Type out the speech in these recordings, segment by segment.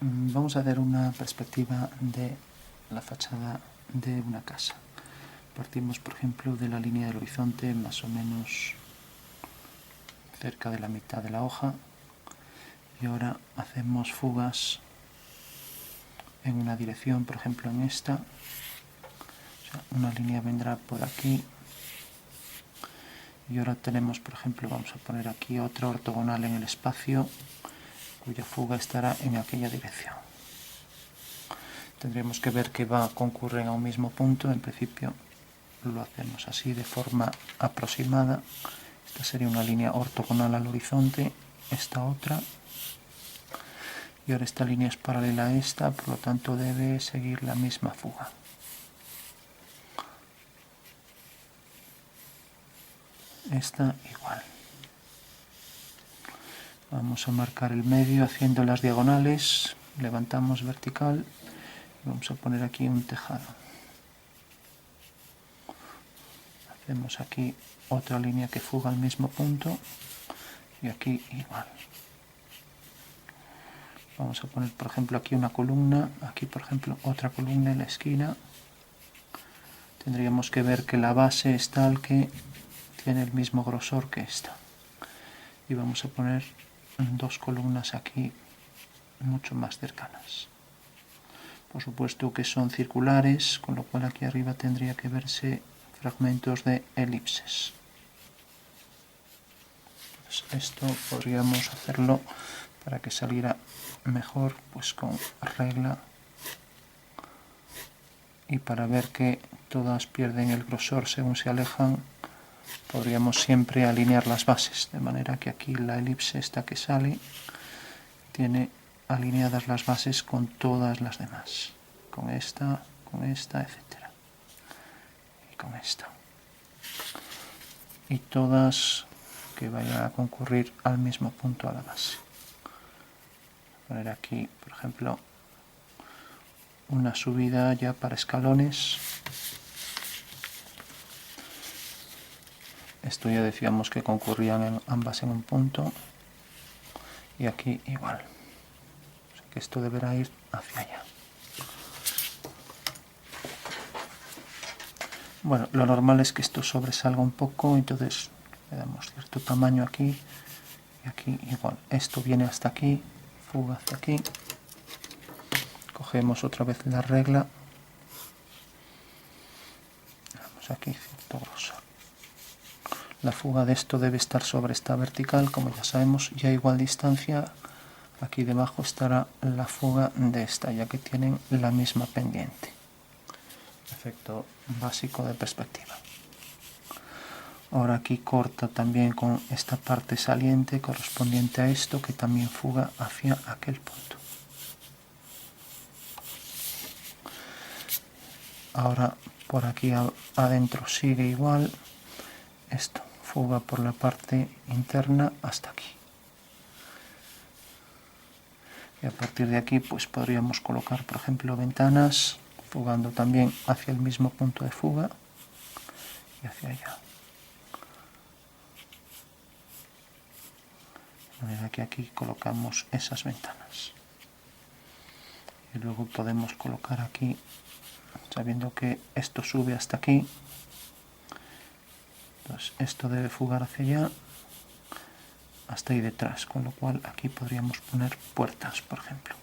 Vamos a ver una perspectiva de la fachada de una casa. Partimos, por ejemplo, de la línea del horizonte, más o menos cerca de la mitad de la hoja, y ahora hacemos fugas en una dirección, por ejemplo en esta. O sea, una línea vendrá por aquí, y ahora tenemos, por ejemplo, vamos a poner aquí otra ortogonal en el espacio, cuya fuga estará en aquella dirección. Tendremos que ver que concurren a un mismo punto. En principio lo hacemos así de forma aproximada. Esta sería una línea ortogonal al horizonte, esta otra, y ahora esta línea es paralela a esta, por lo tanto debe seguir la misma fuga. Esta igual. Vamos a marcar el medio haciendo las diagonales, levantamos vertical y vamos a poner aquí un tejado. Hacemos aquí otra línea que fuga al mismo punto y aquí igual. Vamos a poner, por ejemplo, aquí una columna, aquí, por ejemplo, otra columna en la esquina. Tendríamos que ver que la base es tal que tiene el mismo grosor que esta. Y vamos a poner dos columnas aquí mucho más cercanas. Por supuesto que son circulares, con lo cual aquí arriba tendría que verse fragmentos de elipses. Pues esto podríamos hacerlo para que saliera mejor, pues con regla, y para ver que todas pierden el grosor según se alejan, podríamos siempre alinear las bases, de manera que aquí la elipse esta que sale tiene alineadas las bases con todas las demás, con esta, etcétera, y con esta, y todas que vayan a concurrir al mismo punto a la base. Poner aquí, por ejemplo, una subida ya para escalones. Esto ya decíamos que concurrían ambas en un punto, y aquí igual. O sea que esto deberá ir hacia allá. Bueno, lo normal es que esto sobresalga un poco, entonces le damos cierto tamaño aquí, y aquí igual. Esto viene hasta aquí, fuga hacia aquí. Cogemos otra vez la regla. Damos aquí cierto grosor. La fuga de esto debe estar sobre esta vertical, como ya sabemos, y a igual distancia aquí debajo estará la fuga de esta, ya que tienen la misma pendiente. Efecto básico de perspectiva. Ahora aquí corta también con esta parte saliente correspondiente a esto, que también fuga hacia aquel punto. Ahora por aquí adentro sigue igual. Esto fuga por la parte interna hasta aquí. Y a partir de aquí pues podríamos colocar, por ejemplo, ventanas, fugando también hacia el mismo punto de fuga y hacia allá. De manera que aquí colocamos esas ventanas. Y luego podemos colocar aquí, sabiendo que esto sube hasta aquí, entonces esto debe fugar hacia allá, hasta ahí detrás, con lo cual aquí podríamos poner puertas, por ejemplo.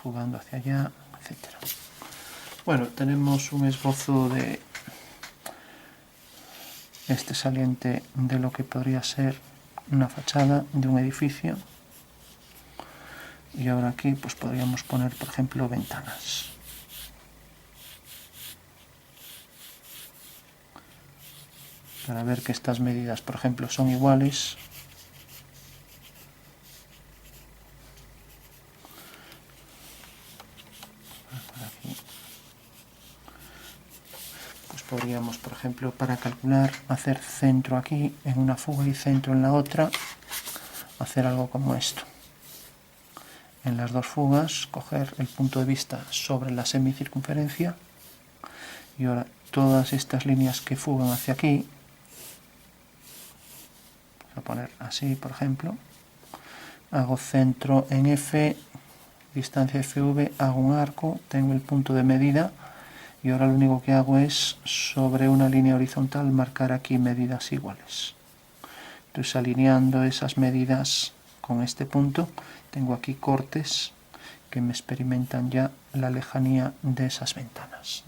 Fugando hacia allá, etcétera. Bueno, tenemos un esbozo de este saliente de lo que podría ser una fachada de un edificio, y ahora aquí pues podríamos poner, por ejemplo, ventanas. Para ver que estas medidas, por ejemplo, son iguales. Aquí. Pues podríamos, por ejemplo, para calcular, hacer centro aquí en una fuga y centro en la otra, hacer algo como esto. En las dos fugas, coger el punto de vista sobre la semicircunferencia, y ahora todas estas líneas que fugan hacia aquí, voy a poner así, por ejemplo, hago centro en F, distancia FV, hago un arco, tengo el punto de medida y ahora lo único que hago es sobre una línea horizontal marcar aquí medidas iguales. Entonces alineando esas medidas con este punto tengo aquí cortes que me experimentan ya la lejanía de esas ventanas.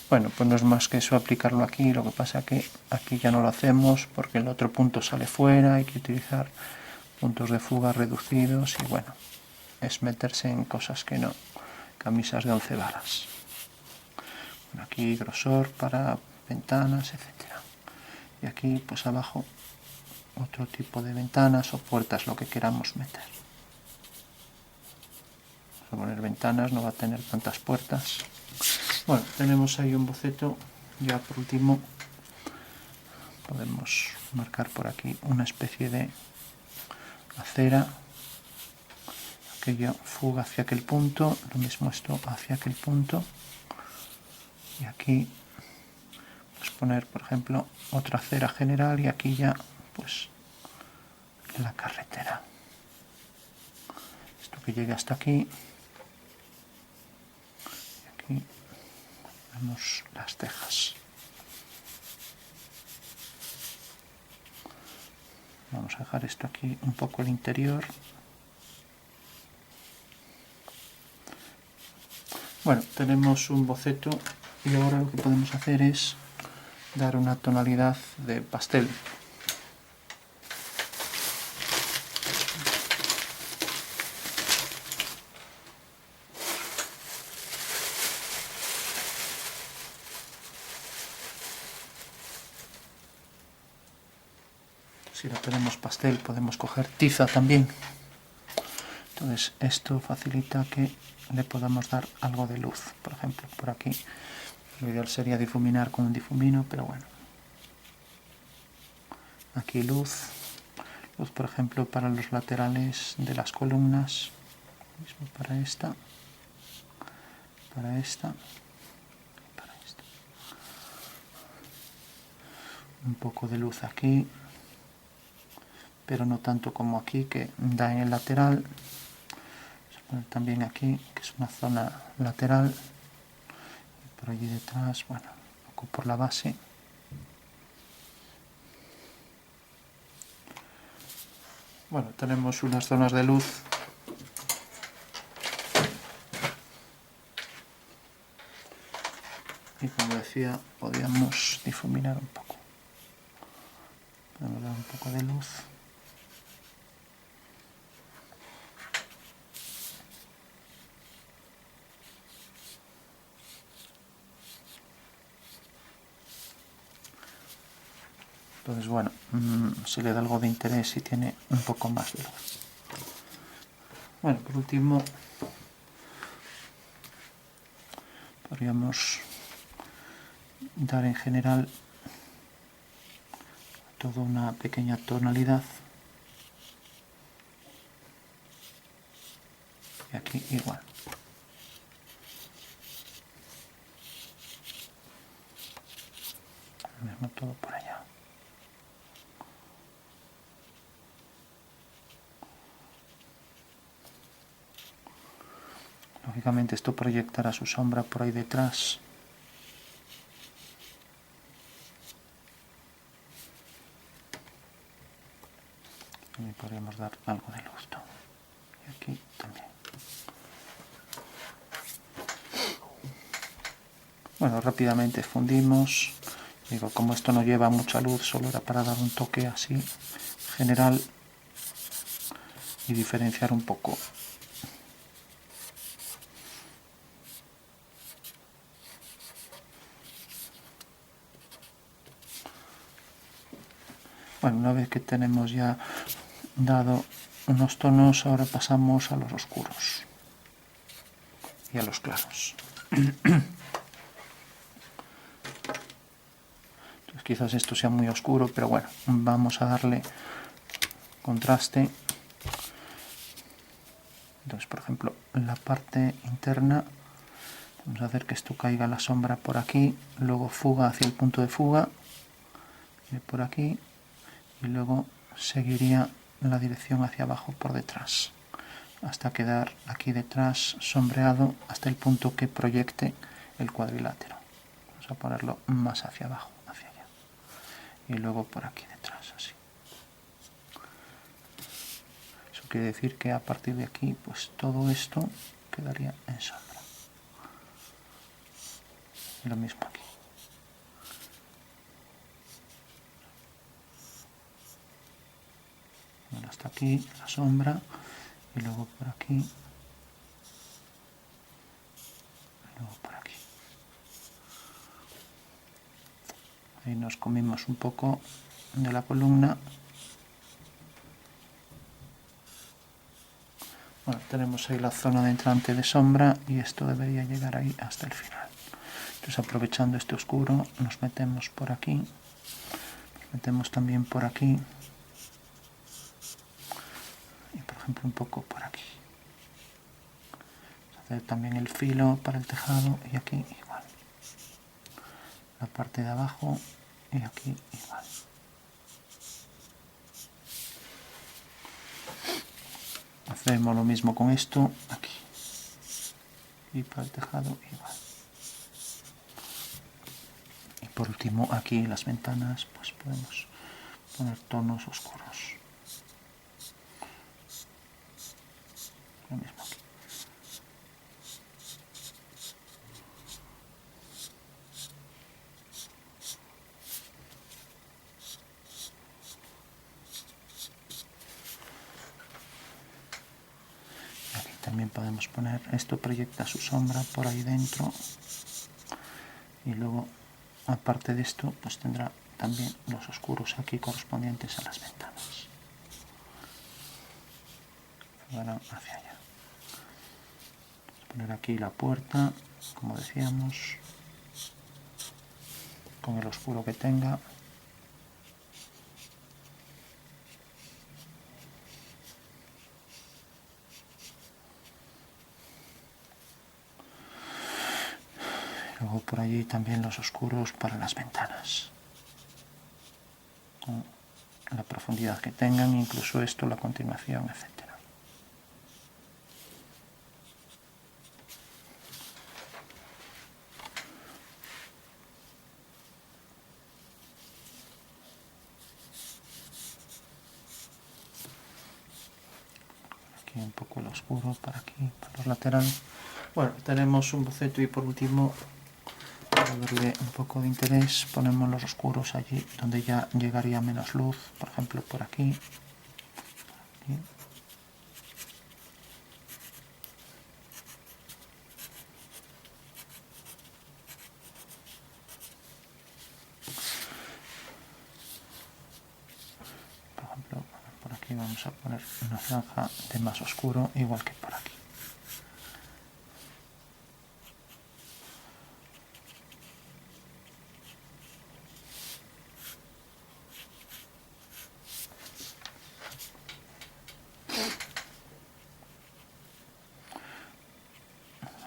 Bueno, pues no es más que eso aplicarlo aquí, lo que pasa que aquí ya no lo hacemos porque el otro punto sale fuera, hay que utilizar puntos de fuga reducidos y bueno, es meterse en cosas que no, camisas de 11 varas. Bueno, aquí grosor para ventanas, etcétera. Y aquí pues abajo otro tipo de ventanas o puertas, lo que queramos meter. Vamos a poner ventanas, no va a tener tantas puertas. Bueno, tenemos ahí un boceto. Ya por último podemos marcar por aquí una especie de acera, aquella fuga hacia aquel punto, lo mismo esto hacia aquel punto, y aquí pues poner por ejemplo otra acera general y aquí ya pues la carretera, esto que llegue hasta aquí, y aquí vemos las tejas. Vamos a dejar esto aquí un poco el interior. Bueno, tenemos un boceto y ahora lo que podemos hacer es dar una tonalidad de pastel. Si no tenemos pastel podemos coger tiza también. Entonces esto facilita que le podamos dar algo de luz. Por ejemplo, por aquí lo ideal sería difuminar con un difumino, pero bueno. Aquí luz por ejemplo para los laterales de las columnas, mismo para esta, para esta, para esta. Un poco de luz aquí, pero no tanto como aquí que da en el lateral. Vamos a poner también aquí, que es una zona lateral, y por allí detrás, bueno, un poco por la base. Bueno, tenemos unas zonas de luz y como decía, podíamos difuminar un poco. Podemos dar un poco de luz. Entonces, bueno, si le da algo de interés y tiene un poco más de luz. Bueno, por último, podríamos dar en general toda una pequeña tonalidad. Y aquí igual. Lo mismo todo por allá. Lógicamente esto proyectará su sombra por ahí detrás. Y podríamos dar algo de luz. Y aquí también. Bueno, rápidamente fundimos. Digo, como esto no lleva mucha luz, solo era para dar un toque así general y diferenciar un poco. Bueno, una vez que tenemos ya dado unos tonos, ahora pasamos a los oscuros y a los claros. Entonces, quizás esto sea muy oscuro, pero bueno, vamos a darle contraste. Entonces, por ejemplo, en la parte interna vamos a hacer que esto caiga la sombra por aquí, luego fuga hacia el punto de fuga, por aquí, y luego seguiría la dirección hacia abajo por detrás, hasta quedar aquí detrás sombreado hasta el punto que proyecte el cuadrilátero. Vamos a ponerlo más hacia abajo, hacia allá, y luego por aquí detrás, así. Eso quiere decir que a partir de aquí, pues todo esto quedaría en sombra. Y lo mismo aquí. Bueno, hasta aquí la sombra, y luego por aquí, y luego por aquí. Ahí nos comimos un poco de la columna. Bueno, tenemos ahí la zona de entrante de sombra y esto debería llegar ahí hasta el final. Entonces, aprovechando este oscuro, nos metemos por aquí, nos metemos también por aquí y, por ejemplo, un poco por aquí. Vamos a hacer también el filo para el tejado y aquí igual. La parte de abajo y aquí igual. Hacemos lo mismo con esto aquí y para el tejado igual. Y por último aquí las ventanas, pues podemos poner tonos oscuros. Lo mismo aquí. Y aquí también podemos poner, esto proyecta su sombra por ahí dentro. Y luego, aparte de esto, pues tendrá también los oscuros aquí correspondientes a las ventanas. Ahora hacia allá. Vamos a poner aquí la puerta, como decíamos, con el oscuro que tenga. Luego por allí también los oscuros para las ventanas, con la profundidad que tengan, incluso esto, la continuación, etc. Aquí un poco el oscuro para aquí, para los laterales. Bueno, tenemos un boceto y por último, para darle un poco de interés, ponemos los oscuros allí donde ya llegaría menos luz, por ejemplo por aquí. Aquí. Por ejemplo, por aquí vamos a poner una franja de más oscuro, igual que por aquí.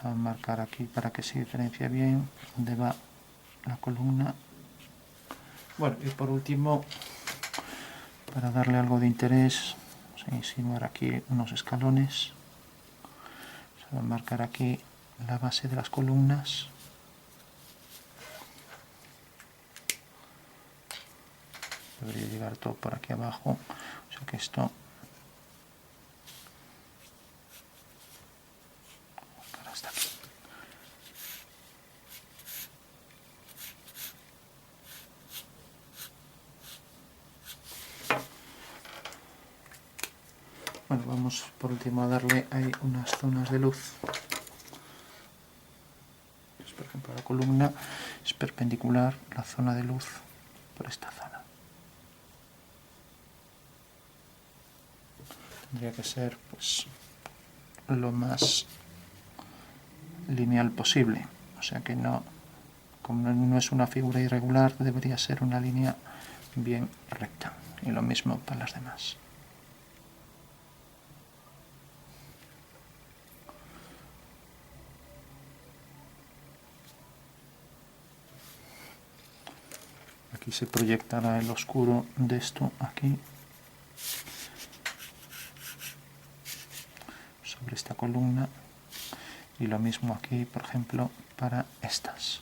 A marcar aquí para que se diferencie bien dónde va la columna. Bueno, y por último, para darle algo de interés, vamos a insinuar aquí unos escalones. Se va a marcar aquí la base de las columnas. Debería llegar todo por aquí abajo, o sea que esto hasta aquí. Bueno, vamos por último a darle ahí unas zonas de luz. Pues, por ejemplo, la columna es perpendicular la zona de luz por esta zona. Tendría que ser pues lo más lineal posible, o sea que no, como no es una figura irregular, debería ser una línea bien recta, y lo mismo para las demás. Aquí se proyectará el oscuro de esto aquí, sobre esta columna, y lo mismo aquí, por ejemplo, para estas.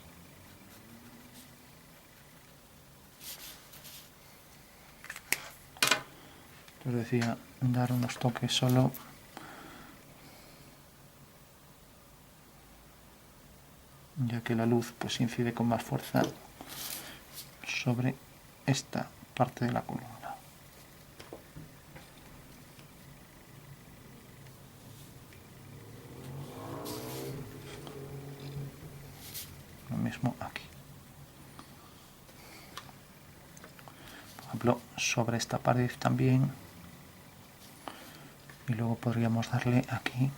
Os decía, dar unos toques solo ya que la luz pues incide con más fuerza sobre esta parte de la columna. Lo mismo aquí. Por ejemplo, sobre esta pared también. Y luego podríamos darle aquí,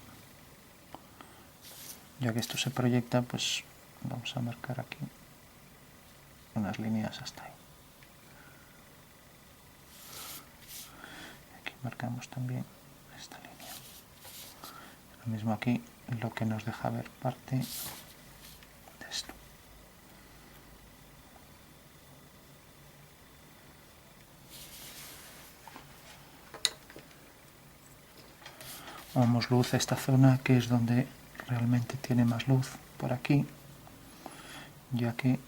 ya que esto se proyecta, pues vamos a marcar aquí unas líneas hasta ahí. Aquí marcamos también esta línea. Lo mismo aquí, lo que nos deja ver parte de esto. Damos luz a esta zona, que es donde realmente tiene más luz, por aquí, ya que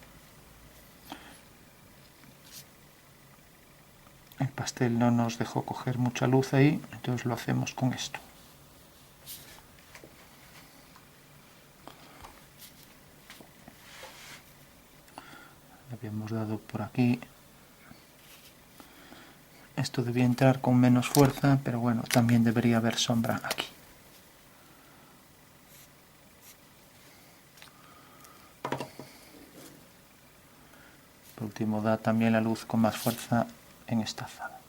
el pastel no nos dejó coger mucha luz ahí, entonces lo hacemos con esto. Le habíamos dado por aquí. Esto debía entrar con menos fuerza, pero bueno, también debería haber sombra aquí. Por último, da también la luz con más fuerza en esta zona.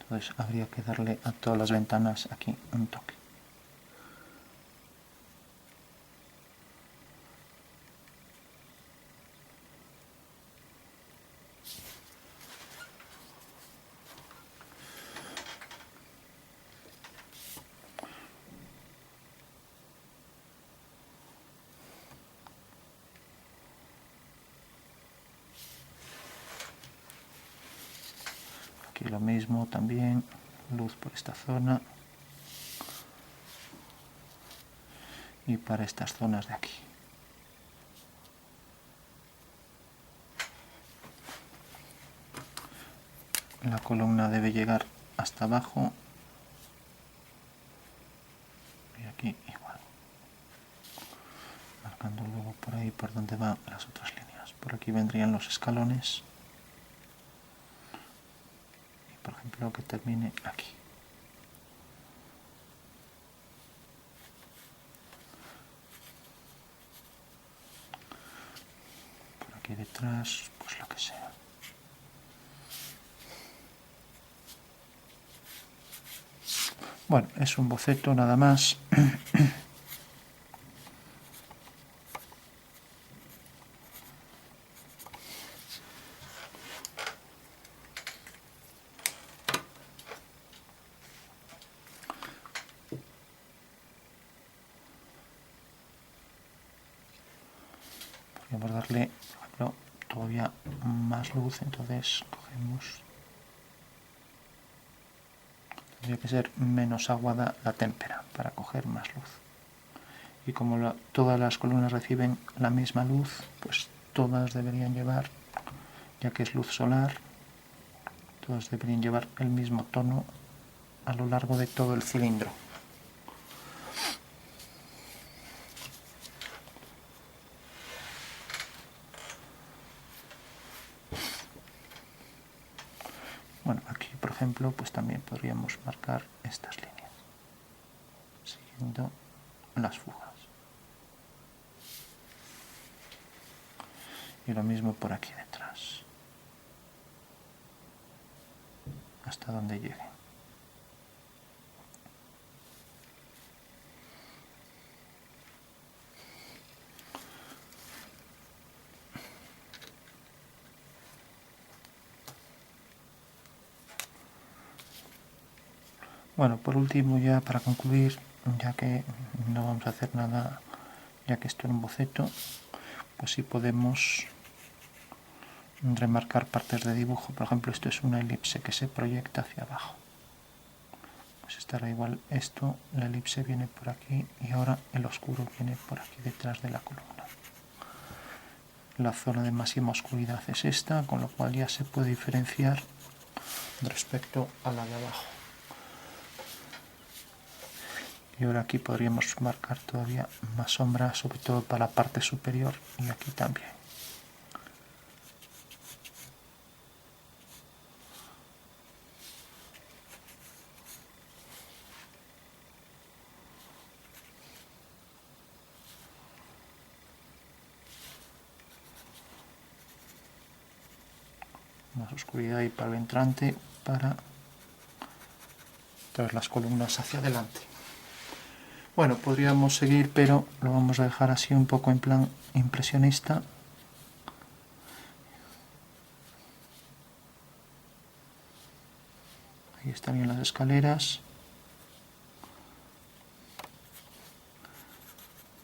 Entonces habría que darle a todas las ventanas aquí un toque. Aquí lo mismo también, luz por esta zona y para estas zonas de aquí. La columna debe llegar hasta abajo y aquí igual, marcando luego por ahí por donde van las otras líneas. Por aquí vendrían los escalones. Por ejemplo, que termine aquí. Por aquí detrás, pues lo que sea. Bueno, es un boceto nada más. Podríamos darle, por ejemplo, todavía más luz, entonces cogemos. Tendría que ser menos aguada la témpera para coger más luz. Y como todas las columnas reciben la misma luz, pues todas deberían llevar, ya que es luz solar, todas deberían llevar el mismo tono a lo largo de todo el cilindro. Bueno, aquí por ejemplo pues también podríamos marcar estas líneas siguiendo las fugas, y lo mismo por aquí detrás hasta donde llegue. Bueno, por último, ya para concluir, ya que no vamos a hacer nada, ya que esto es un boceto, pues sí podemos remarcar partes de dibujo. Por ejemplo, esto es una elipse que se proyecta hacia abajo. pues estará igual. Esto, la elipse viene por aquí y ahora el oscuro viene por aquí detrás de la columna. La zona de máxima oscuridad es esta, con lo cual ya se puede diferenciar respecto a la de abajo. Y ahora aquí podríamos marcar todavía más sombra, sobre todo para la parte superior, y aquí también. Más oscuridad y para el entrante, para traer las columnas hacia adelante. Bueno, podríamos seguir, pero lo vamos a dejar así un poco en plan impresionista. Ahí estarían las escaleras.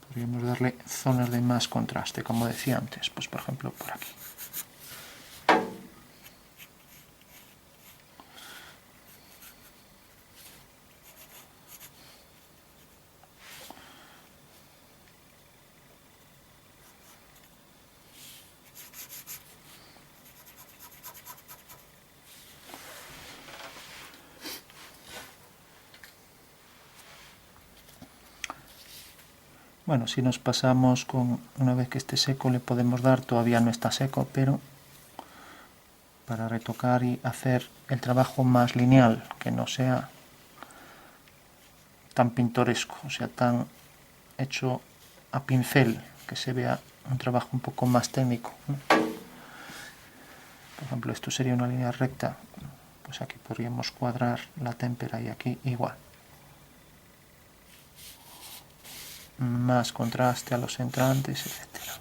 Podríamos darle zonas de más contraste, como decía antes, pues por ejemplo por aquí. Bueno, si nos pasamos con, una vez que esté seco le podemos dar, todavía no está seco, pero para retocar y hacer el trabajo más lineal, que no sea tan pintoresco, o sea, tan hecho a pincel, que se vea un trabajo un poco más técnico, ¿no? Por ejemplo, esto sería una línea recta, pues aquí podríamos cuadrar la témpera y aquí igual. Más contraste a los entrantes, etcétera.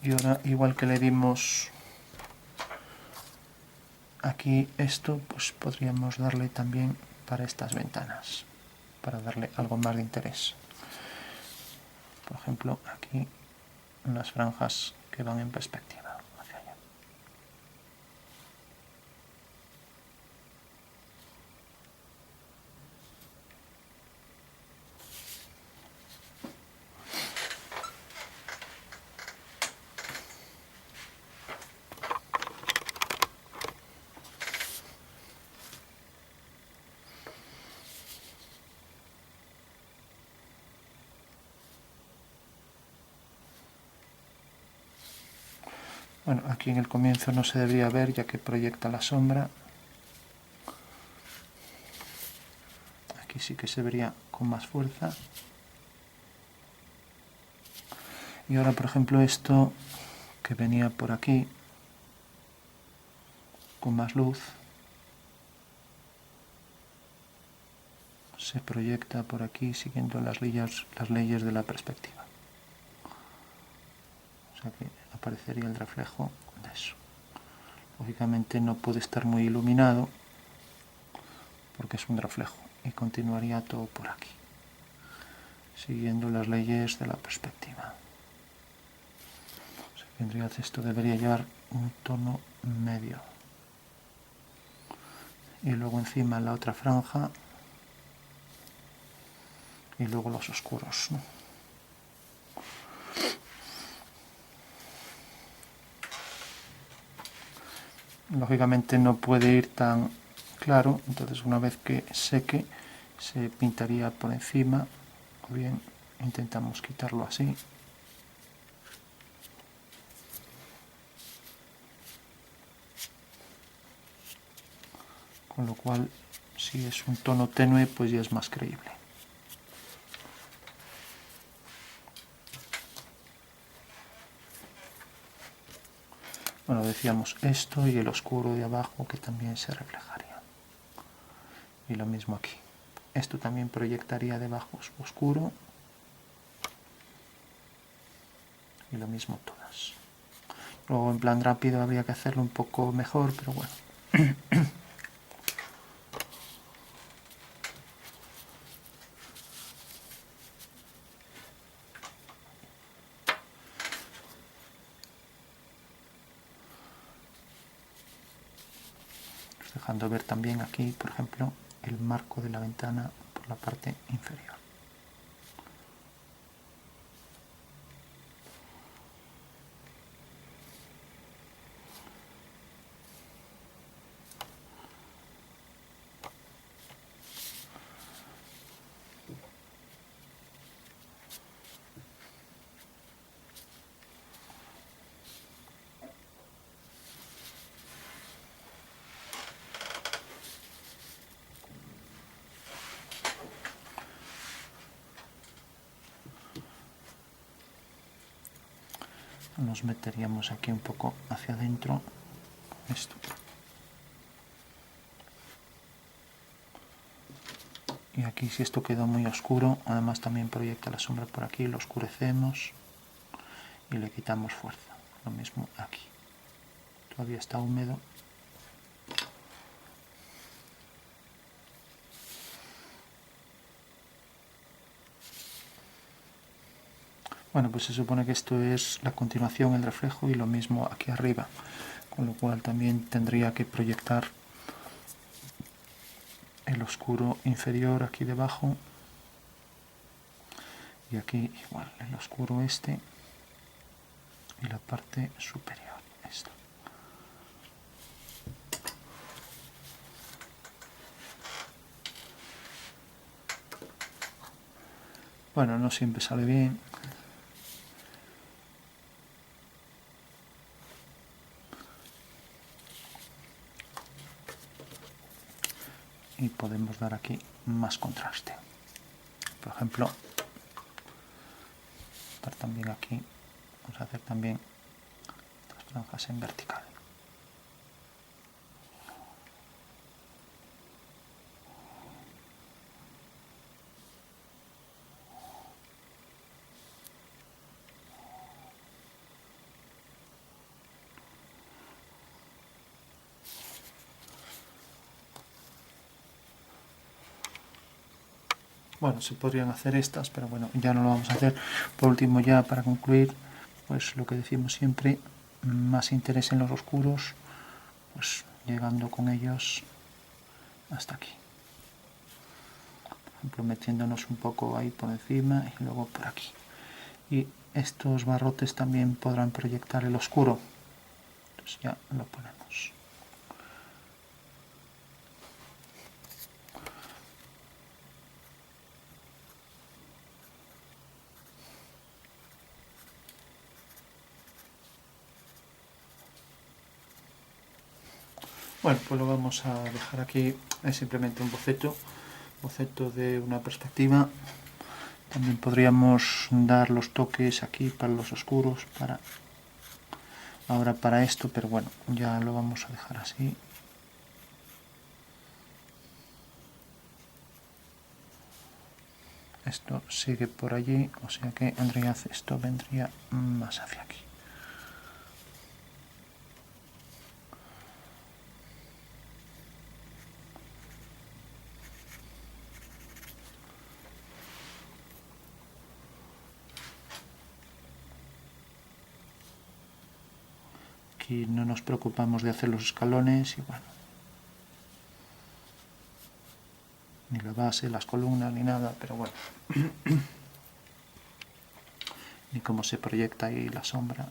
Y ahora, igual que le dimos aquí esto, pues podríamos darle también para estas ventanas, para darle algo más de interés. Por ejemplo, aquí unas franjas que van en perspectiva hacia allá. Bueno, aquí en el comienzo no se debería ver ya que proyecta la sombra. Aquí sí que se vería con más fuerza. Y ahora, por ejemplo, esto que venía por aquí con más luz se proyecta por aquí siguiendo las leyes de la perspectiva. O sea que aparecería el reflejo de eso. Lógicamente no puede estar muy iluminado porque es un reflejo y continuaría todo por aquí, siguiendo las leyes de la perspectiva. O sea, vendría, esto debería llevar un tono medio. Y luego encima la otra franja y luego los oscuros, ¿no? Lógicamente no puede ir tan claro, entonces una vez que seque se pintaría por encima, o bien intentamos quitarlo así. Con lo cual, si es un tono tenue, pues ya es más creíble. Bueno, decíamos esto y el oscuro de abajo que también se reflejaría. Y lo mismo aquí. Esto también proyectaría debajo oscuro. Y lo mismo todas. Luego en plan rápido habría que hacerlo un poco mejor, pero bueno. dejando ver también aquí, por ejemplo, el marco de la ventana por la parte inferior. Nos meteríamos aquí un poco hacia adentro esto, y aquí si esto quedó muy oscuro, además también proyecta la sombra por aquí, lo oscurecemos y le quitamos fuerza. Lo mismo aquí, todavía está húmedo. Bueno, pues se supone que esto es la continuación, el reflejo, y lo mismo aquí arriba, con lo cual también tendría que proyectar el oscuro inferior aquí debajo, y aquí igual el oscuro este y la parte superior esta. Bueno, no siempre sale bien. Y podemos dar aquí más contraste. Por ejemplo, dar también aquí, vamos a hacer también estas franjas en vertical. Bueno, se podrían hacer estas, pero bueno, ya no lo vamos a hacer. Por último, ya para concluir, pues lo que decimos siempre, más interés en los oscuros, pues llegando con ellos hasta aquí. Por ejemplo, metiéndonos un poco ahí por encima y luego por aquí. Y estos barrotes también podrán proyectar el oscuro. Entonces ya lo ponemos. Bueno, pues lo vamos a dejar aquí. Es simplemente un boceto de una perspectiva. También podríamos dar los toques aquí para los oscuros, ahora para esto, pero bueno, ya lo vamos a dejar así. Esto sigue por allí, o sea que en realidad esto vendría más hacia aquí. Aquí no nos preocupamos de hacer los escalones y bueno, ni la base, las columnas, ni nada, pero bueno, ni cómo se proyecta ahí la sombra.